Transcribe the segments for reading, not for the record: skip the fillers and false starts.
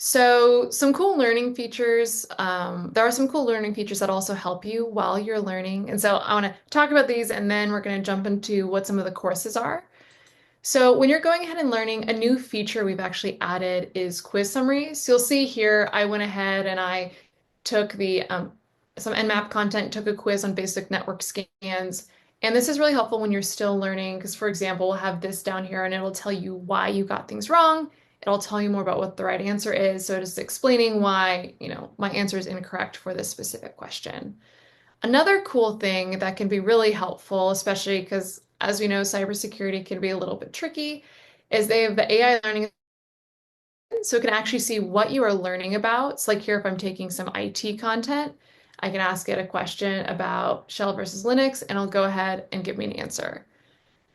So some cool learning features. There are some cool learning features that also help you while you're learning. And so I want to talk about these and then we're going to jump into what some of the courses are. So when you're going ahead and learning, a new feature we've actually added is quiz summaries. So you'll see here, I went ahead and I took the some Nmap content, took a quiz on basic network scans. And this is really helpful when you're still learning, because for example, we'll have this down here and it'll tell you why you got things wrong. It'll tell you more about what the right answer is. So it is explaining why, my answer is incorrect for this specific question. Another cool thing that can be really helpful, especially because as we know, cybersecurity can be a little bit tricky, is they have the AI learning, so it can actually see what you are learning about. It's like here, if I'm taking some IT content, I can ask it a question about Shell versus Linux, and it'll go ahead and give me an answer.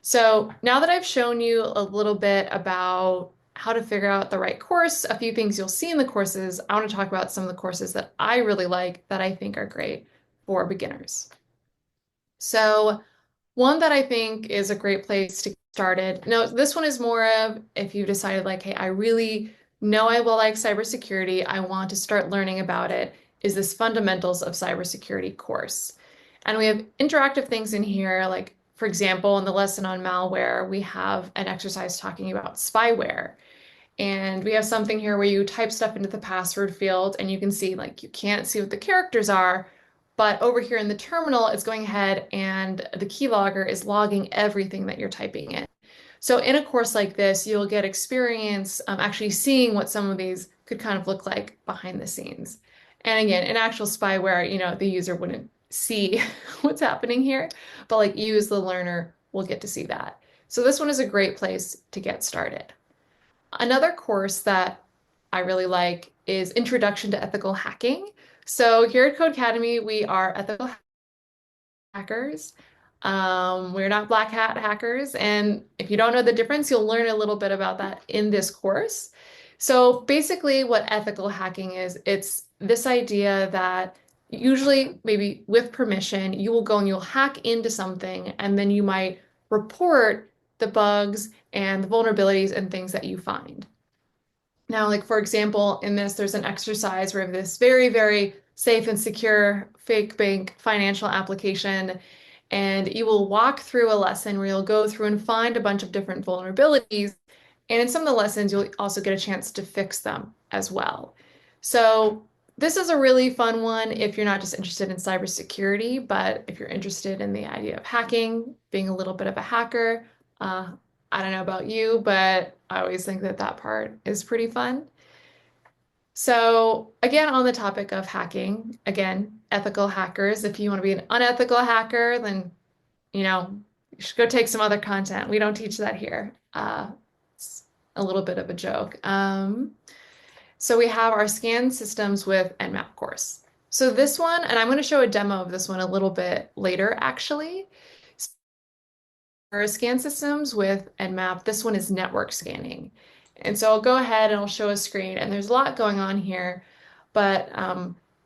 So now that I've shown you a little bit about how to figure out the right course, a few things you'll see in the courses, I want to talk about some of the courses that I really like that I think are great for beginners. So one that I think is a great place to get started. Now, this one is more of if you've decided like, hey, I really know I will like cybersecurity, I want to start learning about it, is this Fundamentals of Cybersecurity course. And we have interactive things in here, like for example, in the lesson on malware, we have an exercise talking about spyware. And we have something here where you type stuff into the password field and you can see like you can't see what the characters are, but over here in the terminal, it's going ahead and the keylogger is logging everything that you're typing in. So in a course like this, you'll get experience actually seeing what some of these could kind of look like behind the scenes. And again, in actual spyware, the user wouldn't see what's happening here, but like you as the learner will get to see that. So this one is a great place to get started. Another course that I really like is Introduction to Ethical Hacking. So here at Codecademy, we are ethical hackers. We're not black hat hackers. And if you don't know the difference, you'll learn a little bit about that in this course. So basically what ethical hacking is, it's this idea that usually maybe with permission, you will go and you'll hack into something and then you might report the bugs and the vulnerabilities and things that you find. Now, like for example, in this, there's an exercise where this very, very safe and secure fake bank financial application, and you will walk through a lesson where you'll go through and find a bunch of different vulnerabilities. And in some of the lessons, you'll also get a chance to fix them as well. So this is a really fun one if you're not just interested in cybersecurity, but if you're interested in the idea of hacking, being a little bit of a hacker. I don't know about you, but I always think that that part is pretty fun. So again, on the topic of hacking, again, ethical hackers. If you want to be an unethical hacker, then, you should go take some other content. We don't teach that here. It's a little bit of a joke. So we have our scan systems with Nmap course. So this one, and I'm going to show a demo of this one a little bit later, actually. For scan systems with Nmap, this one is network scanning. And so I'll go ahead and I'll show a screen, and there's a lot going on here, but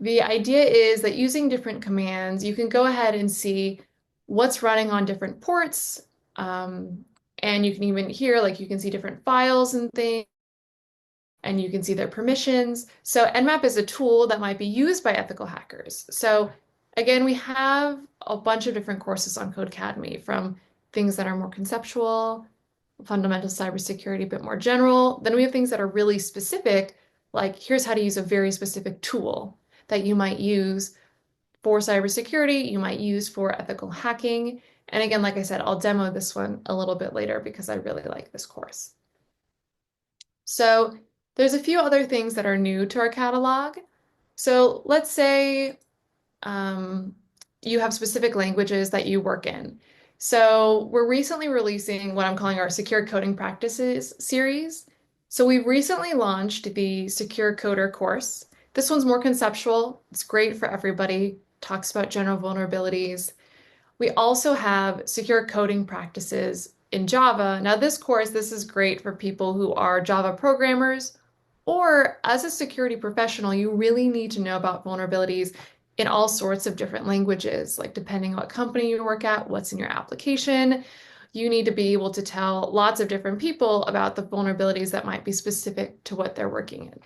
the idea is that using different commands, you can go ahead and see what's running on different ports, and you can even hear, like you can see different files and things, and you can see their permissions. So Nmap is a tool that might be used by ethical hackers. So again, we have a bunch of different courses on Codecademy, from things that are more conceptual, fundamental cybersecurity, a bit more general. Then we have things that are really specific, like here's how to use a very specific tool that you might use for cybersecurity, you might use for ethical hacking. And again, like I said, I'll demo this one a little bit later because I really like this course. So there's a few other things that are new to our catalog. So let's say you have specific languages that you work in. So we're recently releasing what I'm calling our Secure Coding Practices series. So we recently launched the Secure Coder course. This one's more conceptual. It's great for everybody. Talks about general vulnerabilities. We also have Secure Coding Practices in Java. Now this course, this is great for people who are Java programmers, or as a security professional, you really need to know about vulnerabilities in all sorts of different languages, like depending on what company you work at, what's in your application. You need to be able to tell lots of different people about the vulnerabilities that might be specific to what they're working in.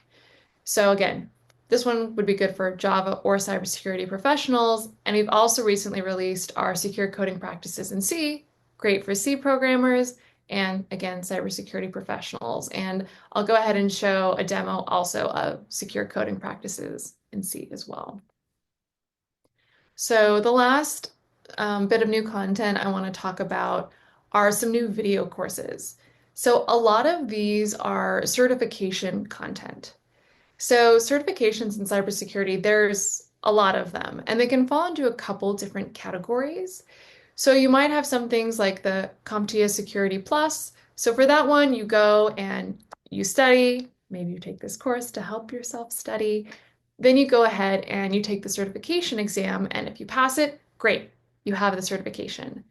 So again, this one would be good for Java or cybersecurity professionals. And we've also recently released our secure coding practices in C, great for C programmers, and again, cybersecurity professionals. And I'll go ahead and show a demo also of secure coding practices in C as well. So the last bit of new content I want to talk about are some new video courses. So a lot of these are certification content. So certifications in cybersecurity, there's a lot of them, and they can fall into a couple different categories. So you might have some things like the CompTIA Security Plus. So for that one, you go and you study. Maybe you take this course to help yourself study. Then you go ahead and you take the certification exam, and if you pass it, great, you have the certification.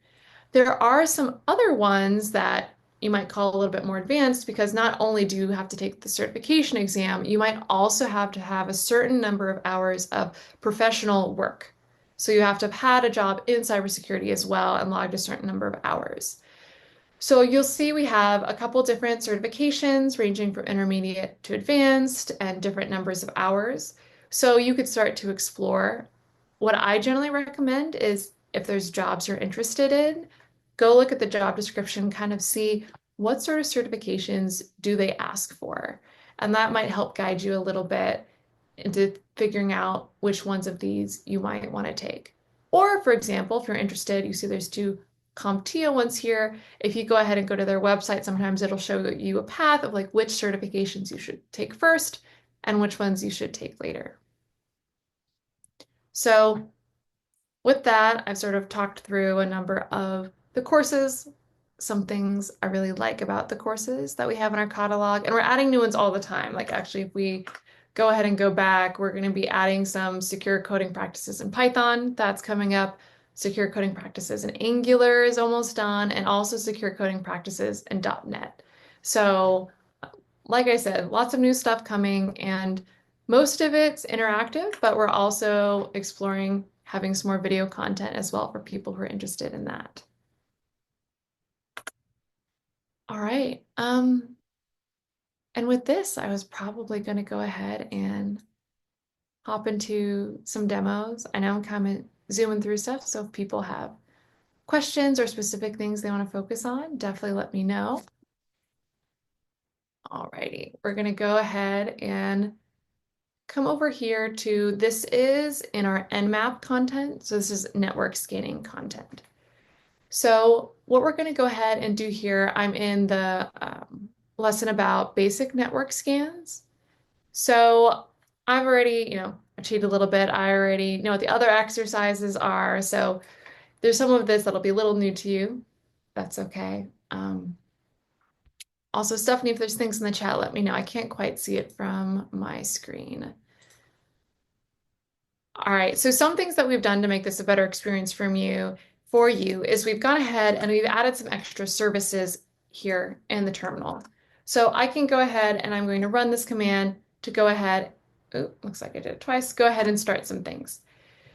There are some other ones that you might call a little bit more advanced because not only do you have to take the certification exam, you might also have to have a certain number of hours of professional work. So you have to have had a job in cybersecurity as well and logged a certain number of hours. So you'll see we have a couple different certifications ranging from intermediate to advanced and different numbers of hours. So you could start to explore. What I generally recommend is if there's jobs you're interested in, go look at the job description, kind of see what sort of certifications do they ask for. And that might help guide you a little bit into figuring out which ones of these you might want to take. Or, for example, if you're interested, you see there's two CompTIA ones here. If you go ahead and go to their website, sometimes it'll show you a path of like which certifications you should take first and which ones you should take later. So with that, I've sort of talked through a number of the courses, some things I really like about the courses that we have in our catalog, and we're adding new ones all the time. Like actually, if we go ahead and go back, we're going to be adding some secure coding practices in Python. That's coming up. Secure coding practices in Angular is almost done, and also secure coding practices in .NET. So, like I said, lots of new stuff coming, and most of it's interactive, but we're also exploring having some more video content as well for people who are interested in that. All right. And with this, I was probably going to go ahead and hop into some demos. I know I'm kind of zooming through stuff, so if people have questions or specific things they want to focus on, definitely let me know. All righty, we're going to go ahead and come over here to, this is in our Nmap content. So this is network scanning content. So what we're going to go ahead and do here, I'm in the lesson about basic network scans. So I've already, I cheated a little bit. I already know what the other exercises are. So there's some of this that'll be a little new to you. That's okay. Also, Stephanie, if there's things in the chat, let me know. I can't quite see it from my screen. All right, so some things that we've done to make this a better experience for you is we've gone ahead and we've added some extra services here in the terminal. So I can go ahead and I'm going to run this command to go ahead. Oh, looks like I did it twice. Go ahead and start some things.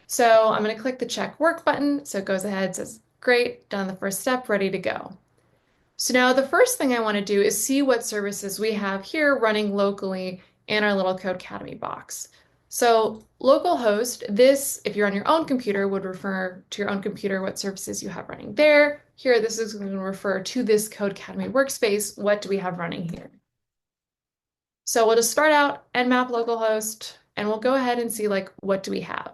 So I'm going to click the check work button. So it goes ahead, says, great, done the first step, ready to go. So now the first thing I want to do is see what services we have here running locally in our little Codecademy box. So localhost, this, if you're on your own computer, would refer to your own computer, what services you have running there. Here, this is going to refer to this Codecademy workspace. What do we have running here? So we'll just start out Nmap localhost, and we'll go ahead and see like, what do we have?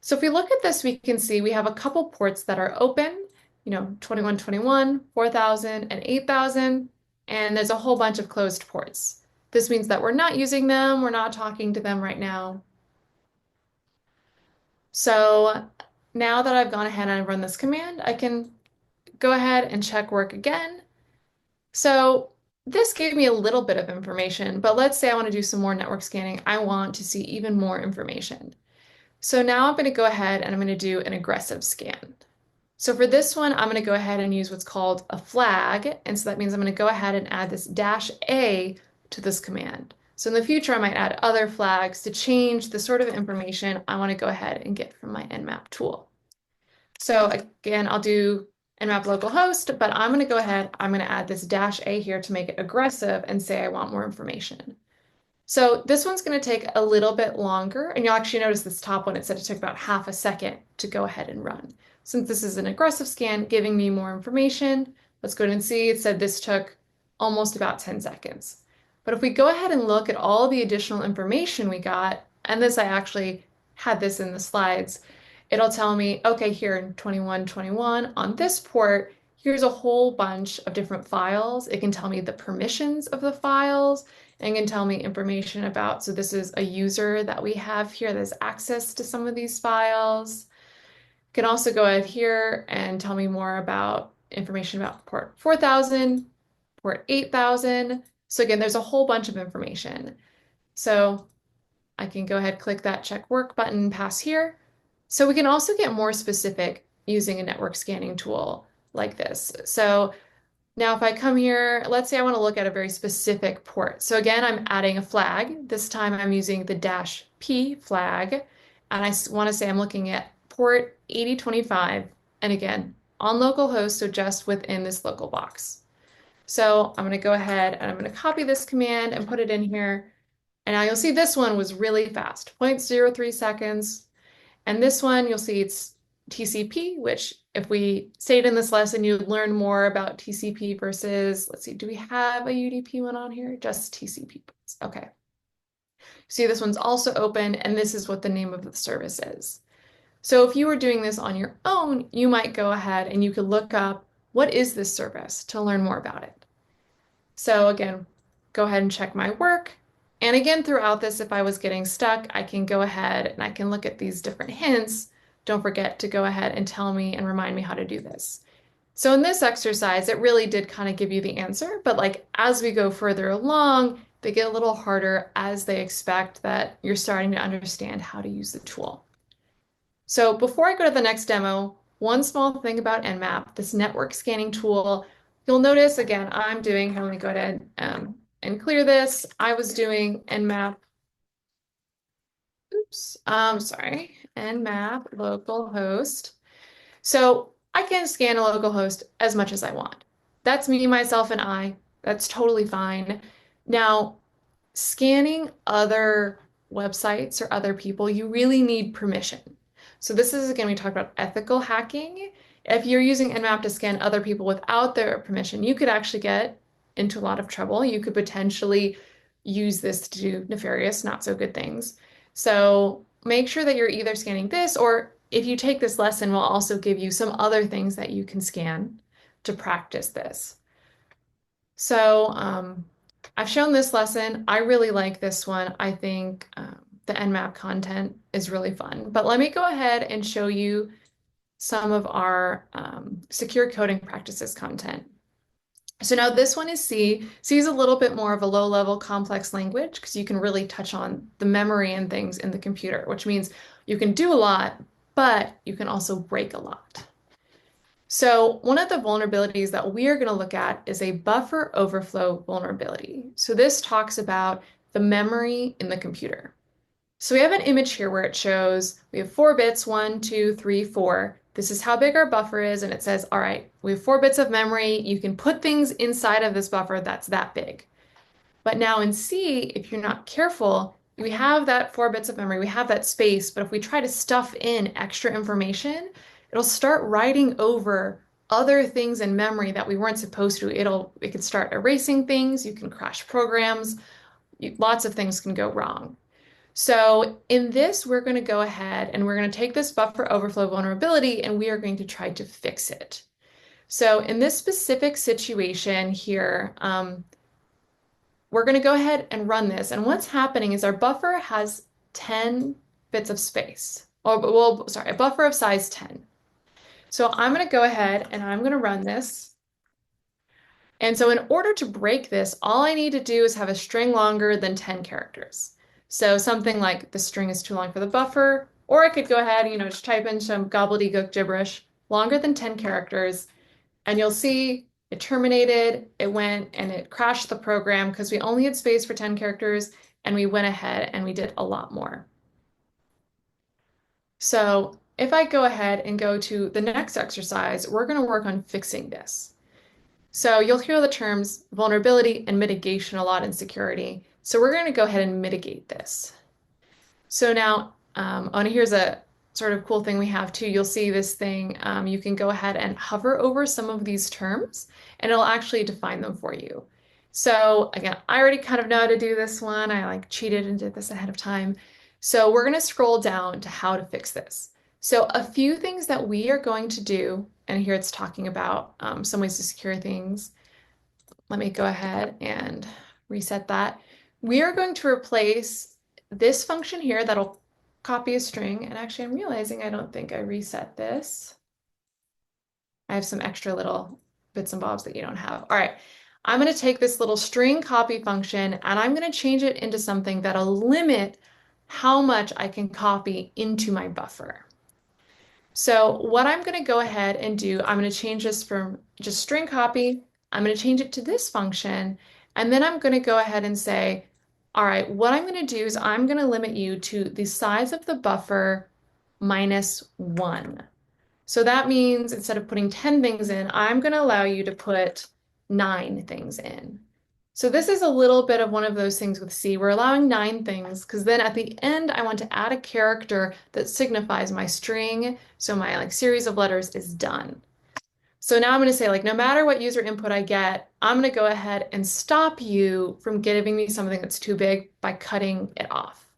So if we look at this, we can see we have a couple ports that are open, 2121, 4000, and 8000, and there's a whole bunch of closed ports. This means that we're not using them, we're not talking to them right now. So now that I've gone ahead and run this command, I can go ahead and check work again. So this gave me a little bit of information, but let's say I want to do some more network scanning. I want to see even more information. So now I'm going to go ahead and I'm going to do an aggressive scan. So for this one, I'm going to go ahead and use what's called a flag. And so that means I'm going to go ahead and add this -A to this command. So in the future, I might add other flags to change the sort of information I want to go ahead and get from my Nmap tool. So again, I'll do Nmap localhost, but I'm going to go ahead, I'm going to add this -A here to make it aggressive and say I want more information. So this one's going to take a little bit longer, and you'll actually notice this top one, it said it took about half a second to go ahead and run. Since this is an aggressive scan, giving me more information, let's go ahead and see. It said this took almost about 10 seconds. But if we go ahead and look at all the additional information we got, and this I actually had this in the slides, it'll tell me, okay, here in 2121 on this port, here's a whole bunch of different files. It can tell me the permissions of the files and can tell me information about, so this is a user that we have here that has access to some of these files. Can also go ahead here and tell me more about information about port 4000, port 8000. So again, there's a whole bunch of information. So I can go ahead, click that check work button, pass here. So we can also get more specific using a network scanning tool like this. So now if I come here, let's say I want to look at a very specific port. So again, I'm adding a flag. This time I'm using the -P flag. And I want to say I'm looking at port 8025. And again, on localhost, so just within this local box. So I'm going to go ahead and I'm going to copy this command and put it in here. And now you'll see this one was really fast, 0.03 seconds. And this one, you'll see it's TCP, which if we stayed in this lesson, you'd learn more about TCP versus, let's see, do we have a UDP one on here? Just TCP. Okay. See, this one's also open, and this is what the name of the service is. So if you were doing this on your own, you might go ahead and you could look up, what is this service, to learn more about it. So again, go ahead and check my work. And again, throughout this, if I was getting stuck, I can go ahead and I can look at these different hints. Don't forget to go ahead and tell me and remind me how to do this. So in this exercise, it really did kind of give you the answer, but like as we go further along, they get a little harder as they expect that you're starting to understand how to use the tool. So before I go to the next demo, one small thing about Nmap, this network scanning tool, you'll notice again, I'm going to go ahead and clear this. I was doing Nmap, sorry, Nmap localhost. So I can scan a localhost as much as I want. That's me, myself, and I. That's totally fine. Now, scanning other websites or other people, you really need permission. So this is, again, we talked about ethical hacking. If you're using Nmap to scan other people without their permission, you could actually get into a lot of trouble. You could potentially use this to do nefarious, not so good things. So make sure that you're either scanning this, or if you take this lesson, we'll also give you some other things that you can scan to practice this. So I've shown this lesson. I really like this one. I think the Nmap content is really fun. But let me go ahead and show you some of our secure coding practices content. So now this one is C. C is a little bit more of a low-level complex language because you can really touch on the memory and things in the computer, which means you can do a lot, but you can also break a lot. So one of the vulnerabilities that we are going to look at is a buffer overflow vulnerability. So this talks about the memory in the computer. So we have an image here where it shows we have 4 bits, 1, 2, 3, 4. This is how big our buffer is, and it says, all right, we have 4 bits of memory. You can put things inside of this buffer that's that big. But now in C, if you're not careful, we have that 4 bits of memory, we have that space, but if we try to stuff in extra information, it'll start writing over other things in memory that we weren't supposed to. It can start erasing things, you can crash programs, lots of things can go wrong. So in this, we're going to go ahead and we're going to take this buffer overflow vulnerability and we are going to try to fix it. So in this specific situation here, we're going to go ahead and run this. And what's happening is our buffer has 10 bits of space. Oh, well, sorry, a buffer of size 10. So I'm going to go ahead and I'm going to run this. And so in order to break this, all I need to do is have a string longer than 10 characters. So something like the string is too long for the buffer, or I could go ahead, just type in some gobbledygook gibberish longer than 10 characters, and you'll see it terminated, it went and it crashed the program because we only had space for 10 characters, and we went ahead and we did a lot more. So if I go ahead and go to the next exercise, we're going to work on fixing this. So you'll hear the terms vulnerability and mitigation a lot in security. So we're going to go ahead and mitigate this. So now, oh, and here's a sort of cool thing we have too. You'll see this thing. You can go ahead and hover over some of these terms, and it'll actually define them for you. So again, I already kind of know how to do this one. I like cheated and did this ahead of time. So we're going to scroll down to how to fix this. So a few things that we are going to do, and here it's talking about some ways to secure things. Let me go ahead and reset that. We are going to replace this function here that'll copy a string. And actually, I'm realizing I don't think I reset this. I have some extra little bits and bobs that you don't have. All right, I'm going to take this little string copy function and I'm going to change it into something that'll limit how much I can copy into my buffer. So what I'm going to go ahead and do, I'm going to change this from just string copy. I'm going to change it to this function. And then I'm going to go ahead and say, all right, what I'm going to do is I'm going to limit you to the size of the buffer -1. So that means instead of putting 10 things in, I'm going to allow you to put 9 things in. So this is a little bit of one of those things with C. We're allowing 9 things because then at the end, I want to add a character that signifies my string. So my like series of letters is done. So now I'm going to say like, no matter what user input I get, I'm going to go ahead and stop you from giving me something that's too big by cutting it off.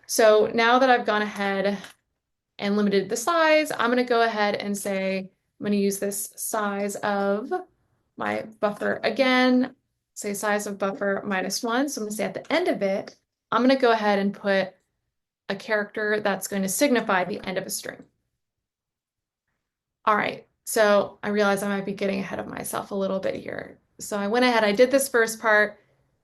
So now that I've gone ahead and limited the size, I'm going to go ahead and say, I'm going to use this size of my buffer again, say size of buffer -1. So I'm going to say at the end of it, I'm going to go ahead and put a character that's going to signify the end of a string. All right, so I realize I might be getting ahead of myself a little bit here. So I went ahead, I did this first part,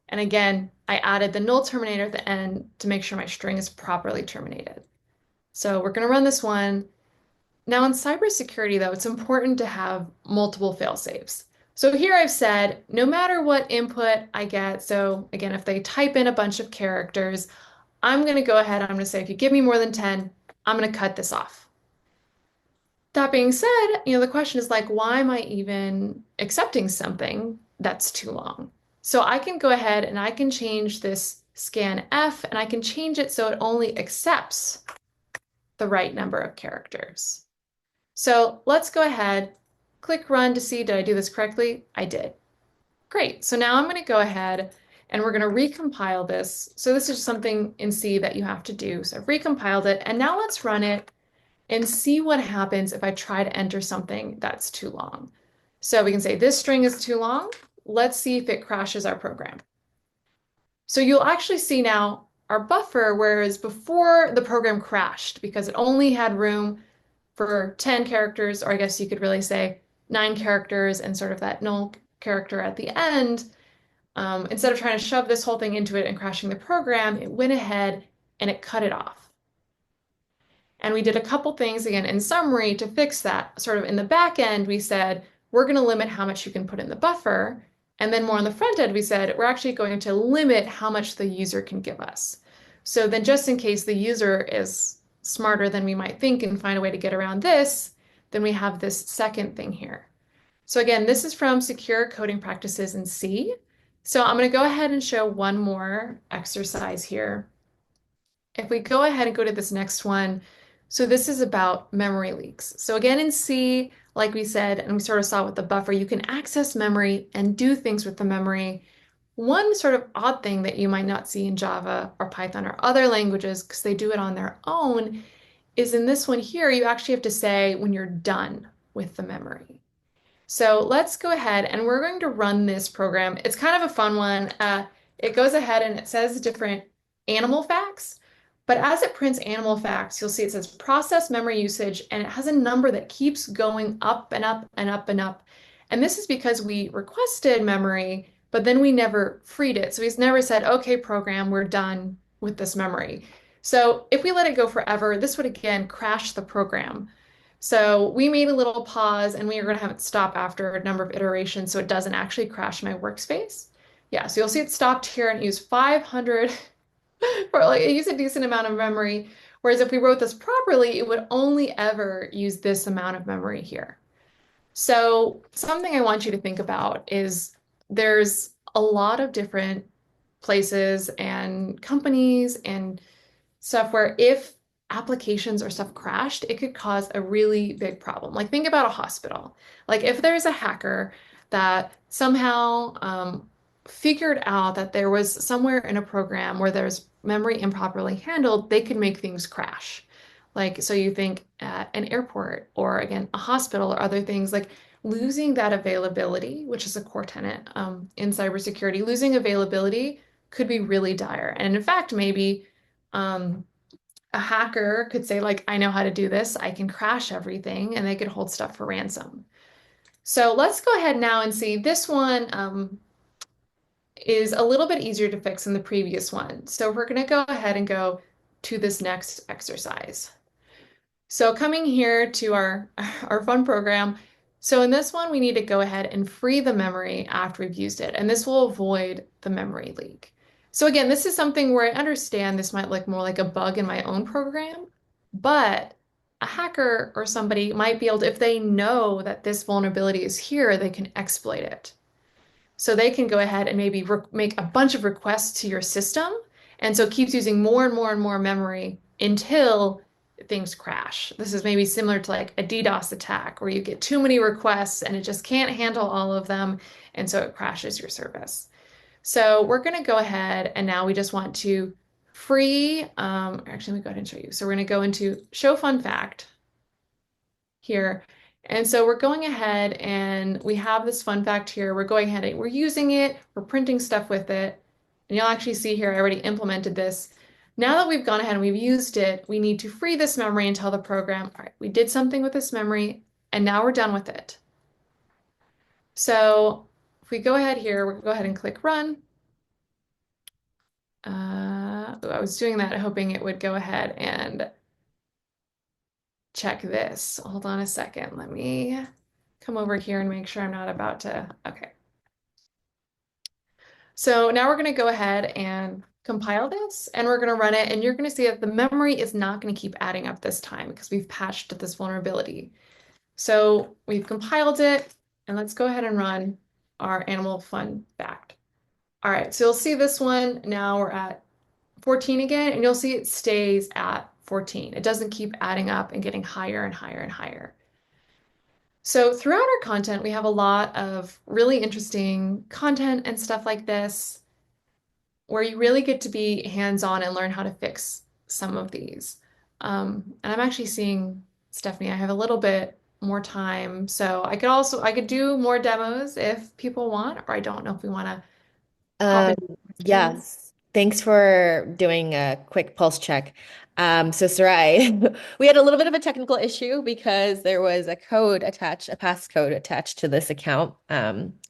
and again, I added the null terminator at the end to make sure my string is properly terminated. So we're going to run this one. Now in cybersecurity, though, it's important to have multiple fail-safes. So here I've said, no matter what input I get, so again, if they type in a bunch of characters, I'm going to go ahead and I'm going to say, if you give me more than 10, I'm going to cut this off. That being said, the question is like, why am I even accepting something that's too long? So I can go ahead and I can change this scanf and I can change it so it only accepts the right number of characters. So let's go ahead, click run to see, did I do this correctly? I did. Great. So now I'm going to go ahead and we're going to recompile this. So this is something in C that you have to do. So I've recompiled it and now let's run it and see what happens if I try to enter something that's too long. So we can say this string is too long. Let's see if it crashes our program. So you'll actually see now our buffer, whereas before the program crashed because it only had room for 10 characters, or I guess you could really say 9 characters and sort of that null character at the end. Instead of trying to shove this whole thing into it and crashing the program, it went ahead and it cut it off. And we did a couple things, again, in summary to fix that. Sort of in the back end, we said, we're going to limit how much you can put in the buffer. And then more on the front end, we said, we're actually going to limit how much the user can give us. So then just in case the user is smarter than we might think and find a way to get around this, then we have this second thing here. So again, this is from Secure Coding Practices in C. So I'm going to go ahead and show one more exercise here. If we go ahead and go to this next one, so this is about memory leaks. So again, in C, like we said, and we sort of saw with the buffer, you can access memory and do things with the memory. One sort of odd thing that you might not see in Java or Python or other languages, because they do it on their own, is in this one here, you actually have to say when you're done with the memory. So let's go ahead and we're going to run this program. It's kind of a fun one. It goes ahead and it says different animal facts. But as it prints animal facts, you'll see it says process memory usage, and it has a number that keeps going up and up and up and up. And this is because we requested memory, but then we never freed it. So he's never said, okay, program, we're done with this memory. So if we let it go forever, this would again crash the program. So we made a little pause and we are going to have it stop after a number of iterations so it doesn't actually crash my workspace. Yeah, so you'll see it stopped here and used 500 for like it used a decent amount of memory. Whereas if we wrote this properly, it would only ever use this amount of memory here. So something I want you to think about is there's a lot of different places and companies and stuff where if applications or stuff crashed, it could cause a really big problem. Like think about a hospital. Like if there's a hacker that somehow figured out that there was somewhere in a program where there's memory improperly handled, they could make things crash. Like, so you think at an airport or again, a hospital or other things like losing that availability, which is a core tenet in cybersecurity, losing availability could be really dire. And in fact, maybe um, a hacker could say, like, I know how to do this, I can crash everything, and they could hold stuff for ransom. So let's go ahead now and see. This one is a little bit easier to fix than the previous one. So we're going to go ahead and go to this next exercise. So coming here to our fun program. So in this one, we need to go ahead and free the memory after we've used it, and this will avoid the memory leak. So again, this is something where I understand this might look more like a bug in my own program, but a hacker or somebody might be able to, if they know that this vulnerability is here, they can exploit it. So they can go ahead and maybe make a bunch of requests to your system. And so it keeps using more and more and more memory until things crash. This is maybe similar to like a DDoS attack where you get too many requests and it just can't handle all of them. And so it crashes your service. So we're going to go ahead and now we just want to free, actually, let me go ahead and show you. So we're going to go into show fun fact here. And so we're going ahead and we have this fun fact here. We're going ahead and we're using it. We're printing stuff with it. And you'll actually see here, I already implemented this. Now that we've gone ahead and we've used it, we need to free this memory and tell the program, all right, we did something with this memory and now we're done with it. So if we go ahead here, we'll go ahead and click run. I was doing that hoping it would go ahead and check this. Hold on a second. Let me come over here and make sure I'm not about to. Okay. So now we're going to go ahead and compile this and we're going to run it. And you're going to see that the memory is not going to keep adding up this time because we've patched this vulnerability. So we've compiled it and let's go ahead and run our animal fun fact. All right. So you'll see this one. Now we're at 14 again, and you'll see it stays at 14. It doesn't keep adding up and getting higher and higher and higher. So throughout our content, we have a lot of really interesting content and stuff like this, where you really get to be hands-on and learn how to fix some of these. And I'm actually seeing, Stephanie, I have a little bit more time, so I could do more demos if people want, or I don't know if we want to hop Um, into questions. yes. Thanks for doing a quick pulse check. So Sarai, we had a little bit of a technical issue because there was a code attached, a passcode attached to this account,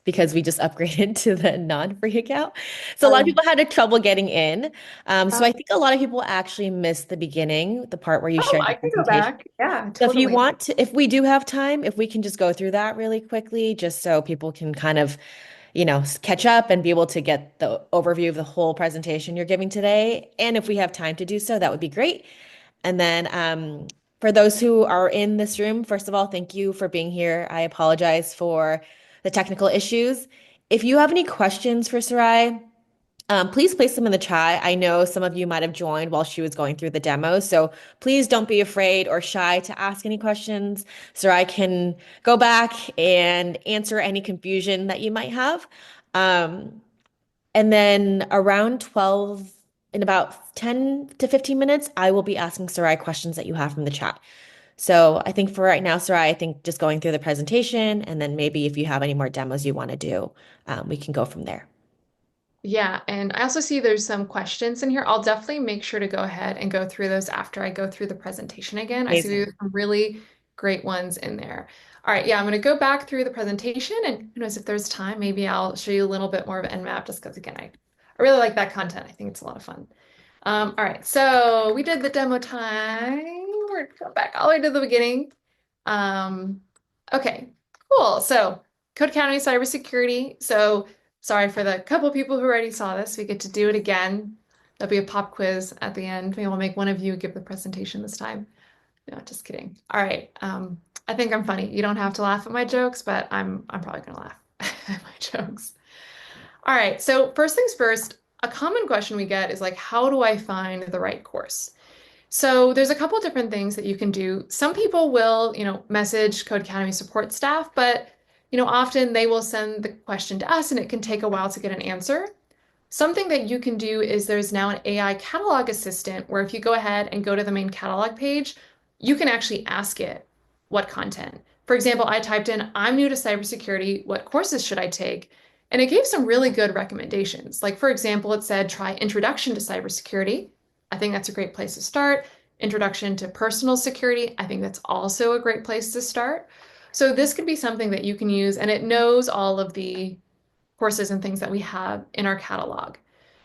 because we just upgraded to the non-free account. So a lot of Oh, people had trouble getting in. So oh, I think a lot of people actually missed the beginning, the part where you oh, shared I your can go presentation. back. Yeah, So if you totally. want to, if we do have time, if we can just go through that really quickly, just so people can kind of catch up and be able to get the overview of the whole presentation you're giving today. And if we have time to do so, that would be great. And then for those who are in this room, first of all, thank you for being here. I apologize for the technical issues. If you have any questions for Sarai, please place them in the chat. I know some of you might have joined while she was going through the demo, so please don't be afraid or shy to ask any questions so I can go back and answer any confusion that you might have. Um, and then around 12, in about 10 to 15 minutes, I will be asking Sarai questions that you have from the chat. So I think for right now, Sarai, I think just going through the presentation, and then maybe if you have any more demos you want to do, we can go from there. Yeah, and I also see there's some questions in here. I'll definitely make sure to go ahead and go through those after I go through the presentation again. I see Amazing. there's some really great ones in there. All right, yeah, I'm going to go back through the presentation and who knows if there's time, maybe I'll show you a little bit more of Nmap just because again, I really like that content. I think it's a lot of fun. All right, so we did the demo time. We're going back all the way to the beginning. Um, okay, cool. So Codecademy Cybersecurity. So sorry for the couple people who already saw this. We get to do it again. There'll be a pop quiz at the end. Maybe we'll make one of you give the presentation this time. No, just kidding. All right. I think I'm funny. You don't have to laugh at my jokes, but I'm probably gonna laugh at my jokes. All right. So first things first. a common question we get is like, how do I find the right course? So there's a couple different things that you can do. Some people will, message Codecademy support staff, but often they will send the question to us and it can take a while to get an answer. Something that you can do is there's now an AI catalog assistant where if you go ahead and go to the main catalog page, you can actually ask it what content. For example, I typed in, I'm new to cybersecurity, what courses should I take? And it gave some really good recommendations. Like, for example, it said try Introduction to Cybersecurity. I think that's a great place to start. Introduction to Personal Security. I think that's also a great place to start. So this could be something that you can use, and it knows all of the courses and things that we have in our catalog.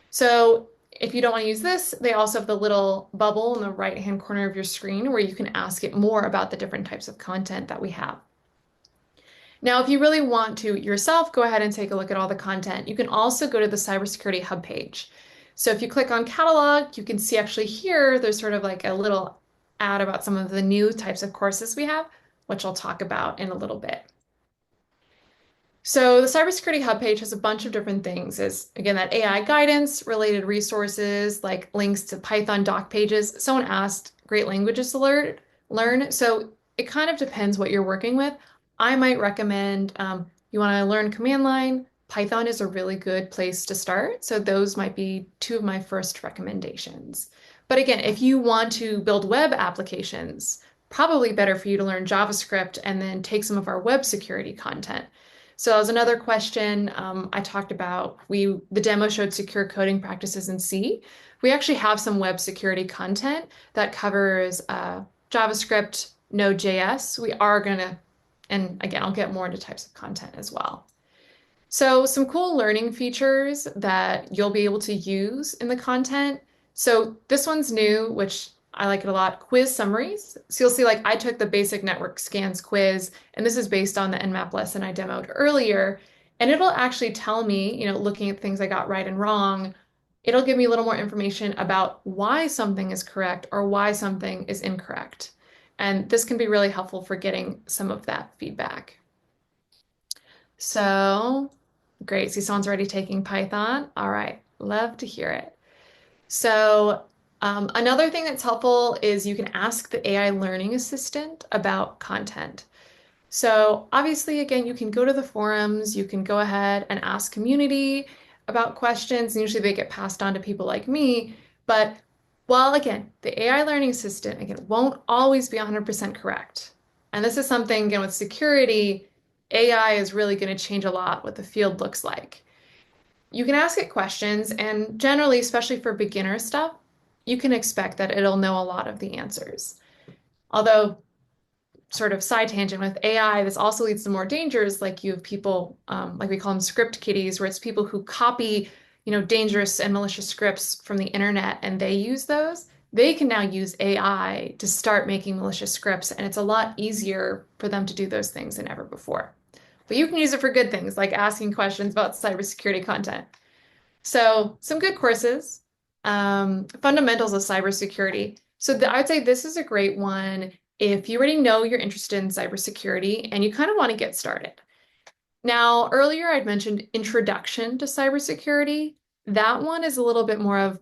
So if you don't want to use this, they also have the little bubble in the right-hand corner of your screen where you can ask it more about the different types of content that we have. Now, if you really want to yourself go ahead and take a look at all the content, you can also go to the Cybersecurity Hub page. So if you click on catalog, you can see actually here, there's sort of like a little ad about some of the new types of courses we have, which I'll talk about in a little bit. So the Cybersecurity Hub page has a bunch of different things. Is again that AI guidance, related resources like links to Python doc pages. Someone asked great languages to learn. So it kind of depends what you're working with. I might recommend you want to learn command line. Python is a really good place to start. So those might be two of my first recommendations. But again, if you want to build web applications, probably better for you to learn JavaScript and then take some of our web security content. So that was another question I talked about. The demo showed secure coding practices in C. We actually have some web security content that covers JavaScript, Node.js. We are gonna, and again, I'll get more into types of content as well. So some cool learning features that you'll be able to use in the content. So this one's new, which I like it a lot, quiz summaries. So you'll see like I took the basic network scans quiz, and this is based on the Nmap lesson I demoed earlier. And it'll actually tell me, looking at things I got right and wrong, it'll give me a little more information about why something is correct or why something is incorrect. And this can be really helpful for getting some of that feedback. So great. See, someone's already taking Python. All right. Love to hear it. So another thing that's helpful is you can ask the AI learning assistant about content. So obviously, again, you can go to the forums, you can go ahead and ask community about questions, and usually they get passed on to people like me. But while again, the AI learning assistant, again, won't always be 100% correct. And this is something, again, with security, AI is really going to change a lot what the field looks like. You can ask it questions, and generally, especially for beginner stuff, you can expect that it'll know a lot of the answers. Although, sort of side tangent with AI, this also leads to more dangers, like you have people, like we call them script kiddies, where it's people who copy, dangerous and malicious scripts from the internet and they use those. They can now use AI to start making malicious scripts, and it's a lot easier for them to do those things than ever before. But you can use it for good things, like asking questions about cybersecurity content. So some good courses, fundamentals of cybersecurity. So I'd say this is a great one if you already know you're interested in cybersecurity and you kind of want to get started. Now, earlier I'd mentioned introduction to cybersecurity. That one is a little bit more of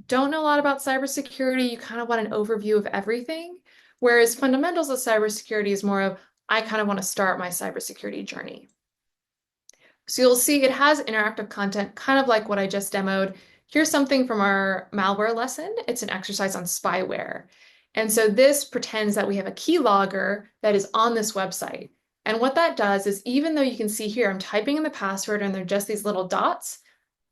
don't know a lot about cybersecurity. You kind of want an overview of everything. Whereas fundamentals of cybersecurity is more of I kind of want to start my cybersecurity journey. So you'll see it has interactive content, kind of like what I just demoed. Here's something from our malware lesson. It's an exercise on spyware. And so this pretends that we have a keylogger that is on this website. And what that does is even though you can see here, I'm typing in the password and they're just these little dots,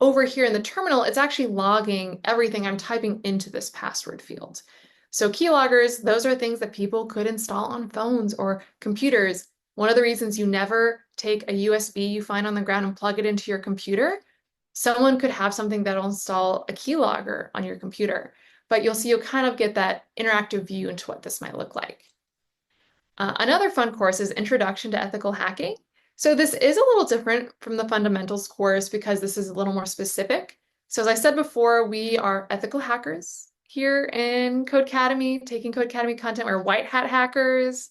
over here in the terminal, it's actually logging everything I'm typing into this password field. So keyloggers, those are things that people could install on phones or computers. One of the reasons you never take a USB you find on the ground and plug it into your computer, someone could have something that'll install a keylogger on your computer. But you'll see you'll kind of get that interactive view into what this might look like. Another fun course is Introduction to Ethical Hacking. So this is a little different from the fundamentals course because this is a little more specific. So as I said before, we are ethical hackers here in Codecademy, taking Codecademy content. We're white hat hackers.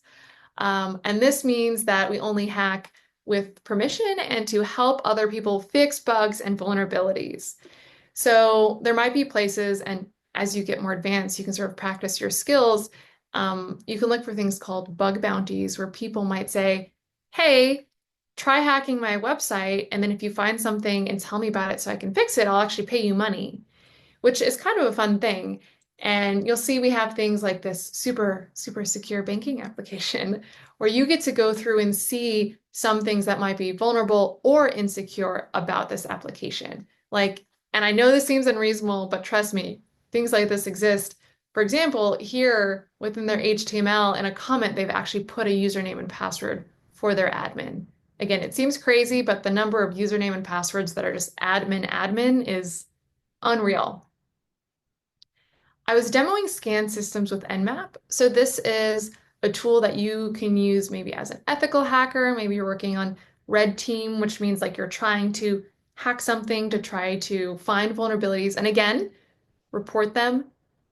And this means that we only hack with permission and to help other people fix bugs and vulnerabilities. So there might be places, and as you get more advanced, you can sort of practice your skills. You can look for things called bug bounties, where people might say, "Hey, try hacking my website, and then if you find something and tell me about it so I can fix it, I'll actually pay you money." Which is kind of a fun thing. And you'll see we have things like this super, super secure banking application where you get to go through and see some things that might be vulnerable or insecure about this application. Like, and I know this seems unreasonable, but trust me, things like this exist. For example, here within their HTML in a comment, they've actually put a username and password for their admin. Again, it seems crazy, but the number of username and passwords that are just admin is unreal. I was demoing scan systems with Nmap. So this is a tool that you can use maybe as an ethical hacker. Maybe you're working on red team, which means like you're trying to hack something to try to find vulnerabilities. And again, report them.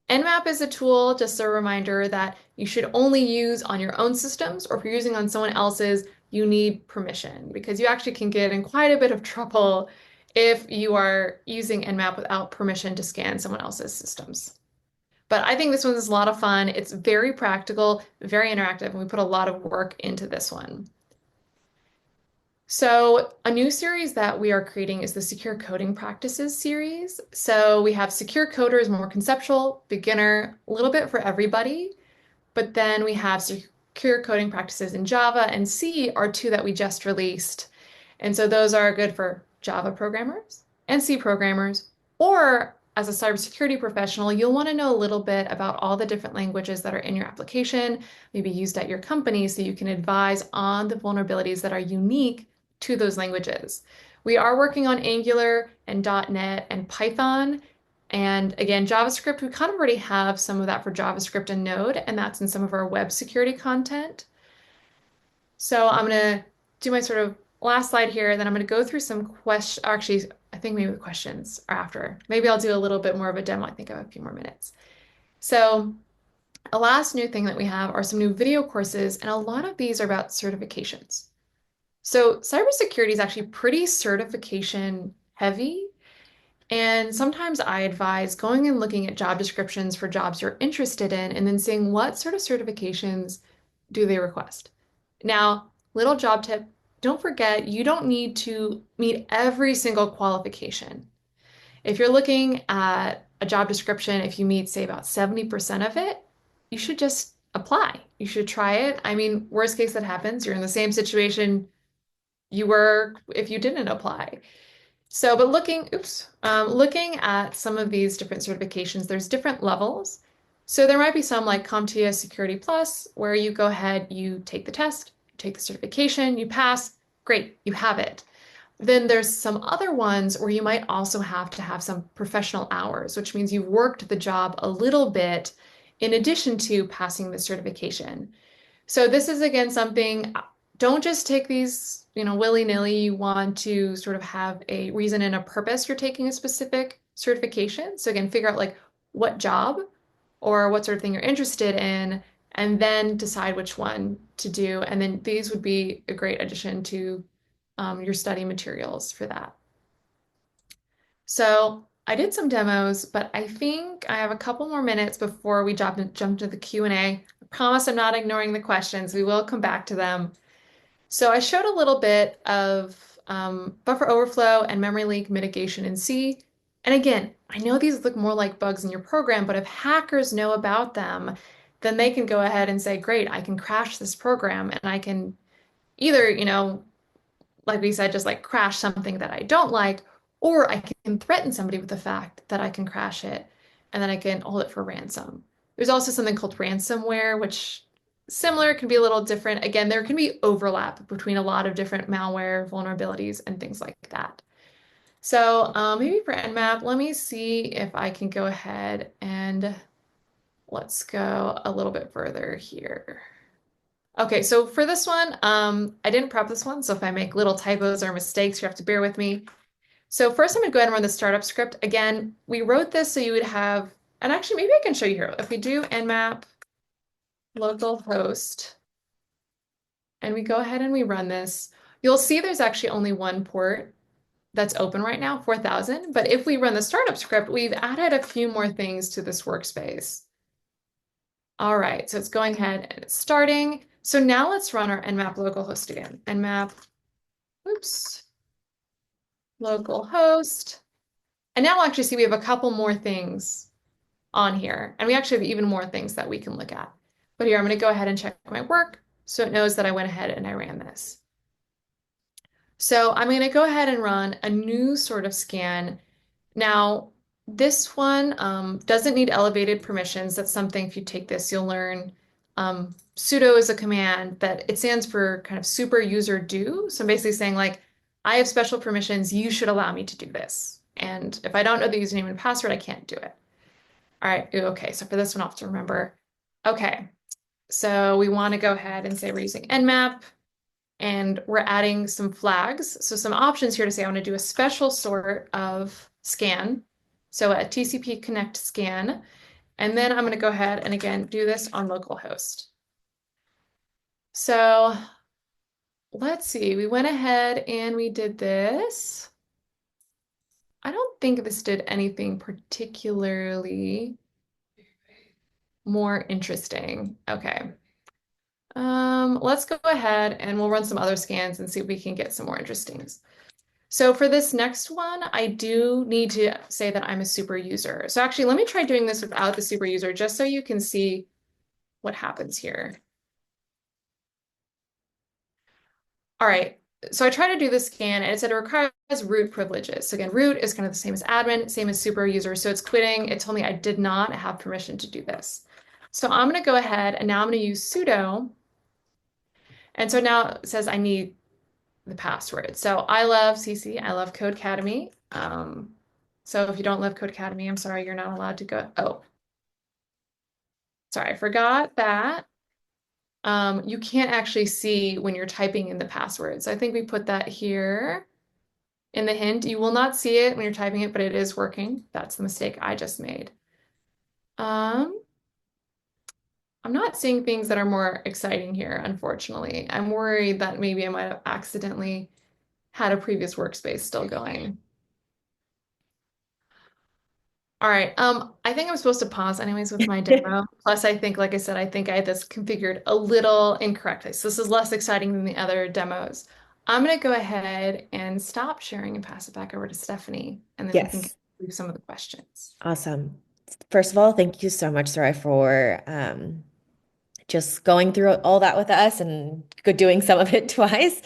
Nmap is a tool, just a reminder that you should only use on your own systems, or if you're using on someone else's, you need permission because you actually can get in quite a bit of trouble if you are using Nmap without permission to scan someone else's systems. But I think this one is a lot of fun. It's very practical, very interactive, and we put a lot of work into this one. So, a new series that we are creating is the Secure Coding Practices series. So, we have Secure Coders, more conceptual, beginner, a little bit for everybody. But then we have Secure Coding Practices in Java and C are two that we just released. And so those are good for Java programmers and C programmers, or as a cybersecurity professional, you'll want to know a little bit about all the different languages that are in your application, maybe used at your company, so you can advise on the vulnerabilities that are unique to those languages. We are working on Angular and .NET and Python. And again, JavaScript, we kind of already have some of that for JavaScript and Node, and that's in some of our web security content. So I'm going to do my sort of last slide here, and then I'm going to go through some questions. Actually, I think maybe the questions are after. Maybe I'll do a little bit more of a demo. I think I have a few more minutes. So a last new thing that we have are some new video courses, and a lot of these are about certifications. So cybersecurity is actually pretty certification heavy. And sometimes I advise going and looking at job descriptions for jobs you're interested in and then seeing what sort of certifications do they request. Now, little job tip, don't forget you don't need to meet every single qualification. If you're looking at a job description, if you meet, say, about 70% of it, you should just apply. You should try it. I mean, worst case that happens, you're in the same situation you were if you didn't apply. So, but looking at some of these different certifications, there's different levels. So there might be some like CompTIA Security Plus, where you go ahead, you take the test, you take the certification, you pass, great, you have it. Then there's some other ones where you might also have to have some professional hours, which means you've worked the job a little bit in addition to passing the certification. So this is again something, don't just take these, willy-nilly. You want to sort of have a reason and a purpose you're taking a specific certification. So again, figure out like what job or what sort of thing you're interested in, and then decide which one to do. And then these would be a great addition to your study materials for that. So I did some demos, but I think I have a couple more minutes before we jump to the Q&A. I promise I'm not ignoring the questions. We will come back to them. So I showed a little bit of buffer overflow and memory leak mitigation in C. And again, I know these look more like bugs in your program, but if hackers know about them, then they can go ahead and say, great, I can crash this program and I can either, like we said, just like crash something that I don't like, or I can threaten somebody with the fact that I can crash it and then I can hold it for ransom. There's also something called ransomware, which similar can be a little different. Again, there can be overlap between a lot of different malware vulnerabilities and things like that. So maybe for Nmap, let me see if I can go ahead and let's go a little bit further here. Okay, so for this one, I didn't prep this one, so if I make little typos or mistakes, you have to bear with me. So first I'm gonna go ahead and run the startup script. Again, we wrote this so you would have, and actually maybe I can show you here. If we do nmap localhost and we go ahead and we run this, you'll see there's actually only one port that's open right now, 4,000. But if we run the startup script, we've added a few more things to this workspace. All right, so it's going ahead and it's starting. So now let's run our nmap localhost again. Nmap, oops, localhost. And now we'll actually see we have a couple more things on here. And we actually have even more things that we can look at. But here, I'm going to go ahead and check my work so it knows that I went ahead and I ran this. So I'm going to go ahead and run a new sort of scan. Now, this one doesn't need elevated permissions. That's something, if you take this, you'll learn. Sudo is a command that it stands for kind of super user do. So I'm basically saying like, I have special permissions. You should allow me to do this. And if I don't know the username and password, I can't do it. All right. Okay. So for this one, I'll have to remember. Okay. So we want to go ahead and say we're using nmap and we're adding some flags. So some options here to say I want to do a special sort of scan. So a TCP connect scan. And then I'm going to go ahead and again do this on localhost. So let's see, we went ahead and we did this. I don't think this did anything particularly more interesting. Okay. Let's go ahead and we'll run some other scans and see if we can get some more interesting. So for this next one, I do need to say that I'm a super user. So actually, let me try doing this without the super user just so you can see what happens here. All right, so I try to do this scan and it said it requires root privileges. So again, root is kind of the same as admin, same as super user. So it's quitting. It told me I did not have permission to do this. So I'm going to go ahead and now I'm going to use sudo. And so now it says I need the password. So I love CC, I love Codecademy. So if you don't love Codecademy, I'm sorry, you're not allowed to go. Oh, sorry, I forgot that. You can't actually see when you're typing in the password. So I think we put that here in the hint. You will not see it when you're typing it, but it is working. That's the mistake I just made. Um, I'm not seeing things that are more exciting here, unfortunately. I'm worried that maybe I might have accidentally had a previous workspace still going. All right. I think I'm supposed to pause anyways with my demo. Plus, I think, like I said, I think I had this configured a little incorrectly. So this is less exciting than the other demos. I'm going to go ahead and stop sharing and pass it back over to Stephanie, and then we can get Yes. through some of the questions. Awesome. First of all, thank you so much, Sarai, for just going through all that with us and doing some of it twice.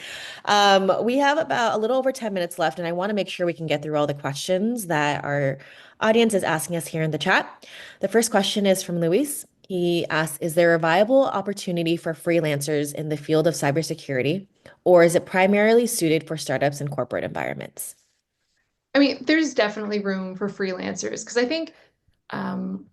We have about a little over 10 minutes left, and I want to make sure we can get through all the questions that our audience is asking us here in the chat. The first question is from Luis. He asks, is there a viable opportunity for freelancers in the field of cybersecurity, or is it primarily suited for startups and corporate environments? I mean, there's definitely room for freelancers because I think um,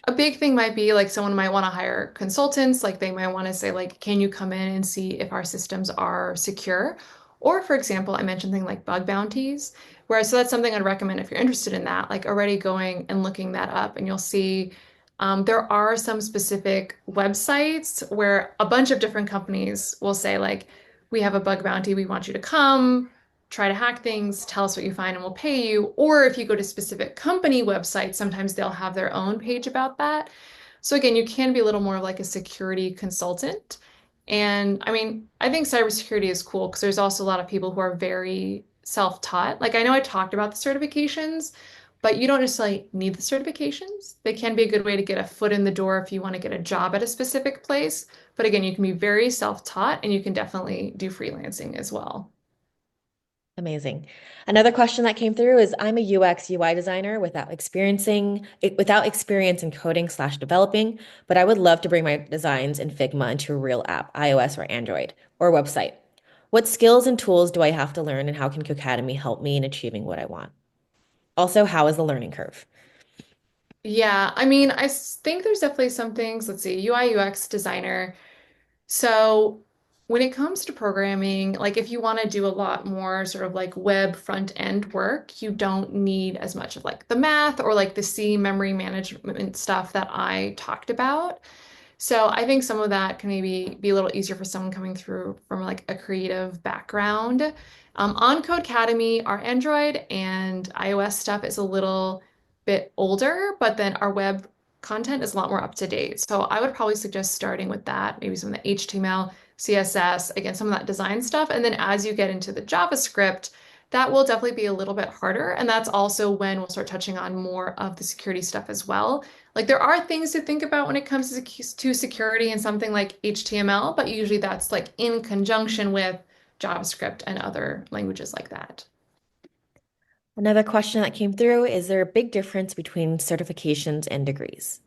a big thing might be like someone might want to hire consultants, like they might want to say like, can you come in and see if our systems are secure? Or for example, I mentioned things like bug bounties, where so that's something I'd recommend if you're interested in that, like already going and looking that up and you'll see there are some specific websites where a bunch of different companies will say like, we have a bug bounty, we want you to come try to hack things, tell us what you find and we'll pay you. Or if you go to specific company websites, sometimes they'll have their own page about that. So again, you can be a little more like a security consultant. And I mean, I think cybersecurity is cool because there's also a lot of people who are very self-taught. Like I know I talked about the certifications, but you don't necessarily need the certifications. They can be a good way to get a foot in the door if you want to get a job at a specific place. But again, you can be very self-taught and you can definitely do freelancing as well. Amazing. Another question that came through is I'm a UX UI designer without experience in coding slash developing, but I would love to bring my designs in Figma into a real app, iOS or Android, or website. What skills and tools do I have to learn, and how can Codecademy help me in achieving what I want? Also, how is the learning curve? Yeah, I mean, think there's definitely some things. Let's see, UI UX designer. So when it comes to programming, like if you want to do a lot more sort of like web front end work, you don't need as much of like the math or like the C memory management stuff that I talked about. So I think some of that can maybe be a little easier for someone coming through from like a creative background. On Codecademy, our Android and iOS stuff is a little bit older, but then our web content is a lot more up to date. So I would probably suggest starting with that, maybe some of the HTML, CSS, again, some of that design stuff. And then as you get into the JavaScript, that will definitely be a little bit harder. And that's also when we'll start touching on more of the security stuff as well. Like there are things to think about when it comes to security and something like HTML, but usually that's like in conjunction with JavaScript and other languages like that. Another question that came through, is there a big difference between certifications and degrees?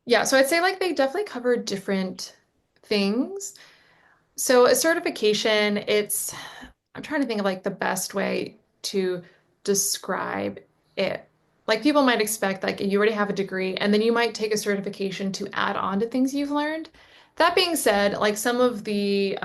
Yeah, so I'd say like they definitely cover different things. So a certification, I'm trying to think of like the best way to describe it. Like people might expect like you already have a degree and then you might take a certification to add on to things you've learned. That being said, like some of the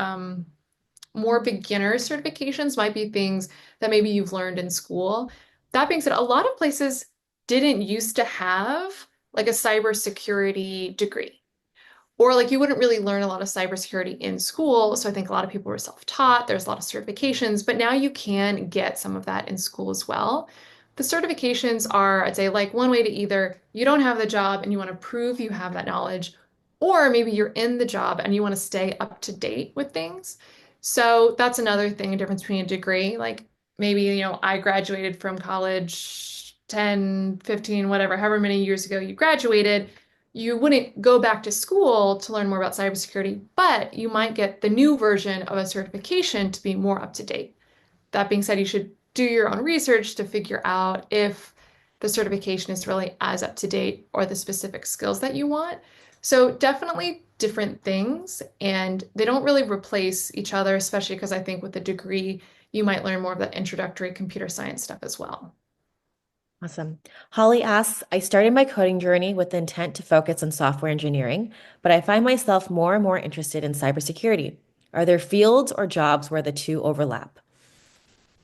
more beginner certifications might be things that maybe you've learned in school. That being said, a lot of places didn't used to have like a cybersecurity degree. Or like you wouldn't really learn a lot of cybersecurity in school. So I think a lot of people were self-taught. There's a lot of certifications, but now you can get some of that in school as well. The certifications are, I'd say, like one way to either you don't have the job and you want to prove you have that knowledge, or maybe you're in the job and you want to stay up to date with things. So that's another thing, a difference between a degree. Like maybe, I graduated from college 10, 15, whatever, however many years ago you graduated, you wouldn't go back to school to learn more about cybersecurity, but you might get the new version of a certification to be more up to date. That being said, you should do your own research to figure out if the certification is really as up to date or the specific skills that you want. So, definitely different things, and they don't really replace each other, especially because I think with a degree, you might learn more of that introductory computer science stuff as well. Awesome. Holly asks, I started my coding journey with the intent to focus on software engineering, but I find myself more and more interested in cybersecurity. Are there fields or jobs where the two overlap?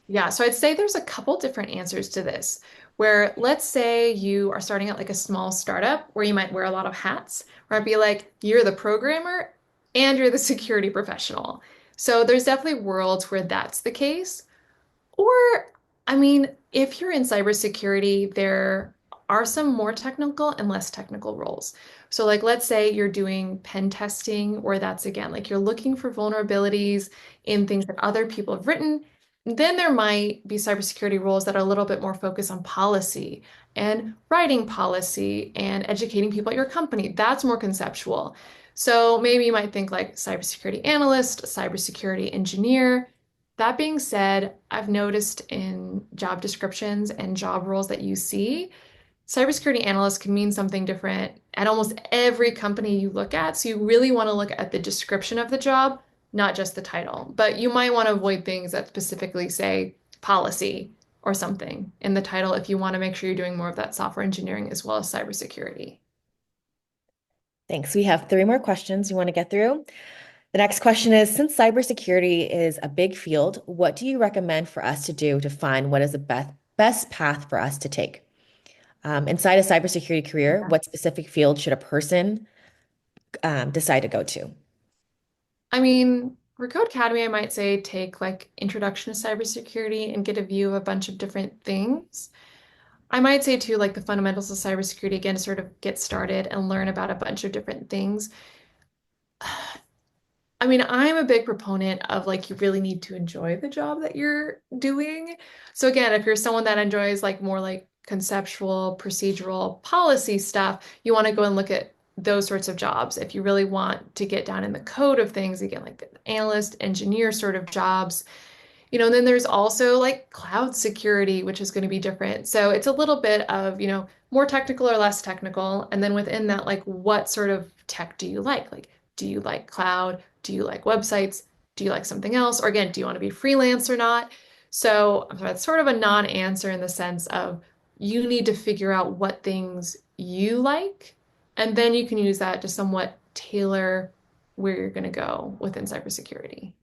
Yeah, so I'd say there's a couple different answers to this. Where let's say you are starting at like a small startup where you might wear a lot of hats, where I'd be like, you're the programmer and you're the security professional. So there's definitely worlds where that's the case. Or, I mean, if you're in cybersecurity, there are some more technical and less technical roles. So, like, let's say you're doing pen testing, or that's again, like you're looking for vulnerabilities in things that other people have written. Then there might be cybersecurity roles that are a little bit more focused on policy and writing policy and educating people at your company. That's more conceptual. So maybe you might think like cybersecurity analyst, cybersecurity engineer. That being said, I've noticed in job descriptions and job roles that you see, cybersecurity analyst can mean something different at almost every company you look at. So you really want to look at the description of the job, not just the title. But you might want to avoid things that specifically say policy or something in the title if you want to make sure you're doing more of that software engineering as well as cybersecurity. Thanks. We have three more questions we want to get through. The next question is, since cybersecurity is a big field, what do you recommend for us to do to find what is the best path for us to take? Inside a cybersecurity career, what specific field should a person decide to go to? I mean, for Codecademy, I might say take like Introduction to Cybersecurity and get a view of a bunch of different things. I might say too, like the fundamentals of cybersecurity again to sort of get started and learn about a bunch of different things. I mean, I'm a big proponent of like you really need to enjoy the job that you're doing. So again, if you're someone that enjoys like more like conceptual, procedural, policy stuff, you want to go and look at those sorts of jobs. If you really want to get down in the code of things, again, like the analyst, engineer sort of jobs, and then there's also like cloud security, which is going to be different. So it's a little bit of, more technical or less technical. And then within that, like what sort of tech do you like? Like, do you like cloud? Do you like websites? Do you like something else? Or again, do you want to be freelance or not? So it's sort of a non-answer in the sense of you need to figure out what things you like, and then you can use that to somewhat tailor where you're going to go within cybersecurity.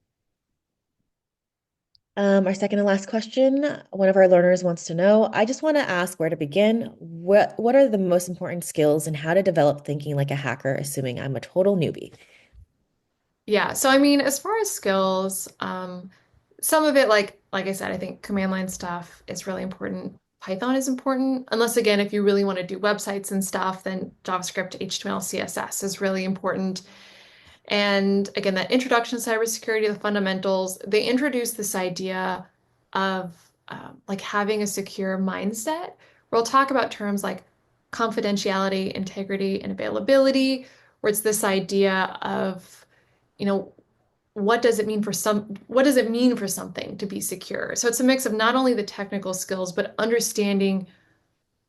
Our second and last question, one of our learners wants to know, I just want to ask where to begin. What are the most important skills and how to develop thinking like a hacker, assuming I'm a total newbie? Yeah, so I mean, as far as skills, some of it, like I said, I think command line stuff is really important. Python is important, unless again, if you really want to do websites and stuff, then JavaScript, HTML, CSS is really important. And again, that introduction to cybersecurity, the fundamentals, they introduce this idea of like having a secure mindset. We'll talk about terms like confidentiality, integrity, and availability, where it's this idea of, you know, what does it mean for something to be secure? So it's a mix of not only the technical skills, but understanding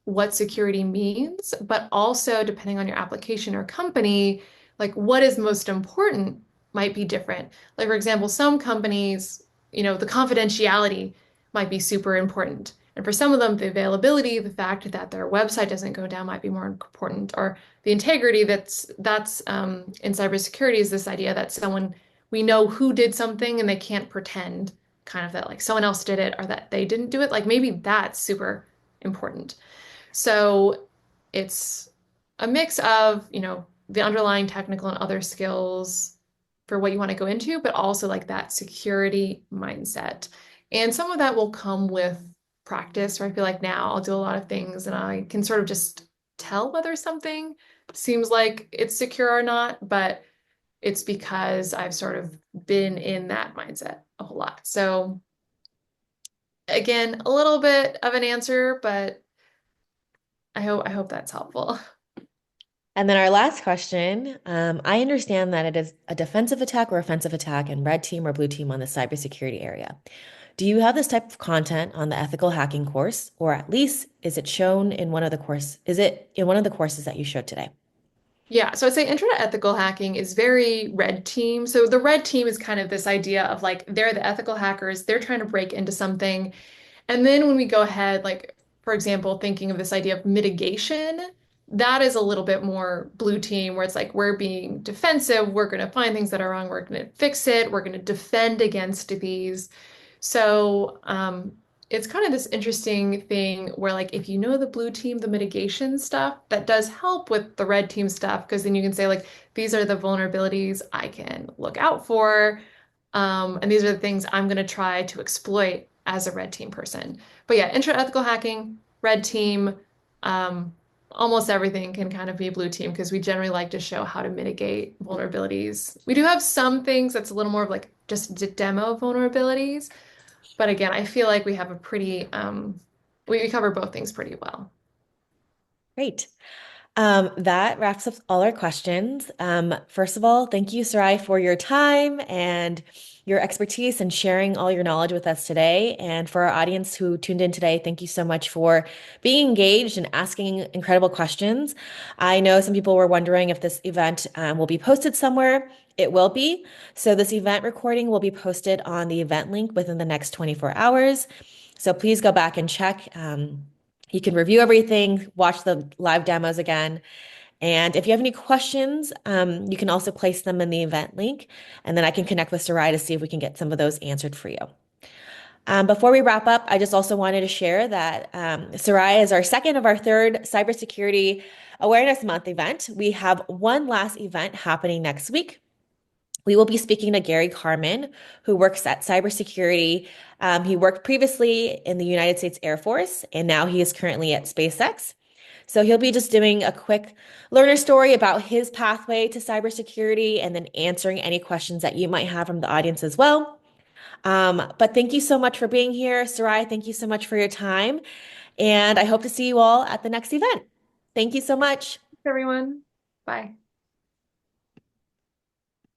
what security means, but also depending on your application or company, like what is most important might be different. Like, for example, some companies, the confidentiality might be super important. And for some of them, the availability, the fact that their website doesn't go down might be more important, or the integrity that's in cybersecurity is this idea that we know who did something and they can't pretend kind of that like someone else did it or that they didn't do it. Like maybe that's super important. So it's a mix of, the underlying technical and other skills for what you want to go into, but also like that security mindset. And some of that will come with practice, where I feel like now I'll do a lot of things and I can sort of just tell whether something seems like it's secure or not, but it's because I've sort of been in that mindset a whole lot. So again, a little bit of an answer, but I hope that's helpful. And then our last question, I understand that it is a defensive attack or offensive attack in red team or blue team on the cybersecurity area. Do you have this type of content on the ethical hacking course, or at least is it shown in one of the course? Is it in one of the courses that you showed today? Yeah, so I'd say intro to ethical hacking is very red team. So the red team is kind of this idea of like they're the ethical hackers, they're trying to break into something. And then when we go ahead, like for example, thinking of this idea of mitigation, that is a little bit more blue team where it's like we're being defensive, we're going to find things that are wrong, we're going to fix it, we're going to defend against these. So it's kind of this interesting thing where like if you know the blue team, the mitigation stuff, that does help with the red team stuff because then you can say like these are the vulnerabilities I can look out for. And these are the things I'm going to try to exploit as a red team person. But yeah, intro ethical hacking, red team, um, almost everything can kind of be blue team because we generally like to show how to mitigate vulnerabilities. We do have some things that's a little more of like just demo vulnerabilities, but again, I feel like we have a pretty we cover both things pretty well. Great. That wraps up all our questions. First of all, thank you, Sarai, for your time and your expertise and sharing all your knowledge with us today. And for our audience who tuned in today, thank you so much for being engaged and asking incredible questions. I know some people were wondering if this event will be posted somewhere. It will be. So this event recording will be posted on the event link within the next 24 hours. So please go back and check. You can review everything, watch the live demos again. And if you have any questions, you can also place them in the event link, and then I can connect with Sarai to see if we can get some of those answered for you. Before we wrap up, I just also wanted to share that Sarai is our second of our third Cybersecurity Awareness Month event. We have one last event happening next week. We will be speaking to Gary Carmen, who works at Cybersecurity. He worked previously in the United States Air Force, and now he is currently at SpaceX. So he'll be just doing a quick learner story about his pathway to cybersecurity and then answering any questions that you might have from the audience as well. But thank you so much for being here. Sarai, thank you so much for your time. And I hope to see you all at the next event. Thank you so much. Thanks, everyone. Bye.